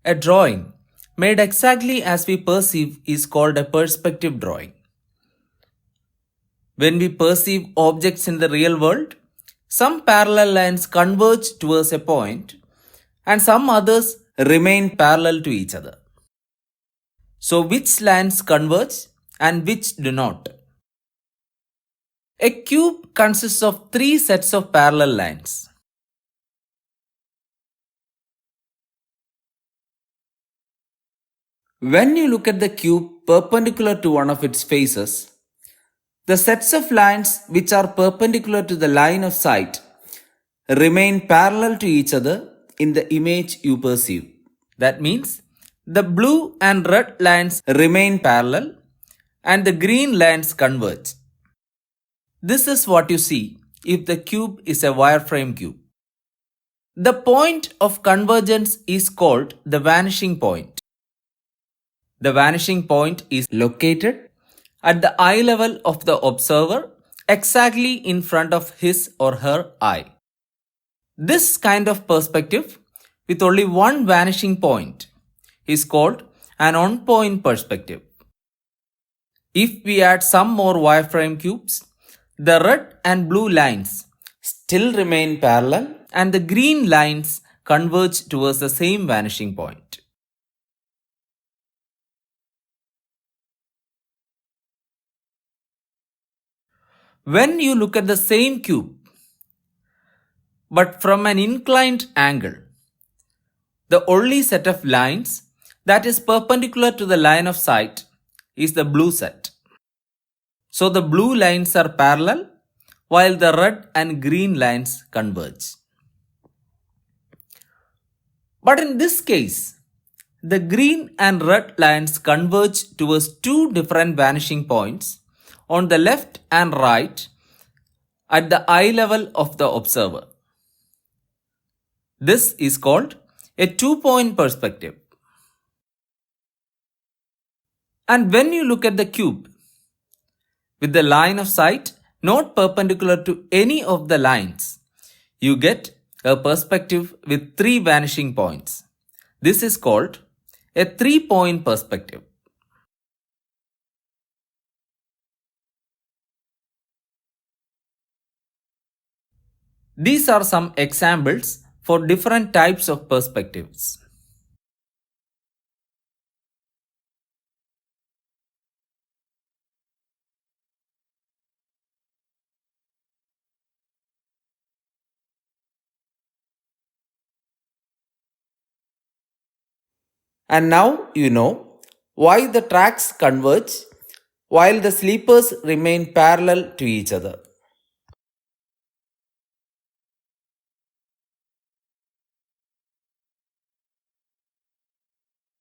A drawing made exactly as we perceive is called a perspective drawing. When we perceive objects in the real world, some parallel lines converge towards a point and some others remain parallel to each other. So, which lines converge and which do not? A cube consists of three sets of parallel lines. When you look at the cube perpendicular to one of its faces, the sets of lines which are perpendicular to the line of sight remain parallel to each other in the image you perceive. That means the blue and red lines remain parallel and the green lines converge. This is what you see if the cube is a wireframe cube. The point of convergence is called the vanishing point. The vanishing point is located at the eye level of the observer exactly in front of his or her eye. This kind of perspective with only one vanishing point is called an on-point perspective. If we add some more wireframe cubes, the red and blue lines still remain parallel and the green lines converge towards the same vanishing point. When you look at the same cube, but from an inclined angle, the only set of lines that is perpendicular to the line of sight is the blue set. So the blue lines are parallel while the red and green lines converge. But in this case, the green and red lines converge towards two different vanishing points on the left and right at the eye level of the observer. This is called a two-point perspective. And when you look at the cube with the line of sight not perpendicular to any of the lines, you get a perspective with three vanishing points. This is called a three-point perspective. These are some examples for different types of perspectives. And now you know why the tracks converge while the sleepers remain parallel to each other.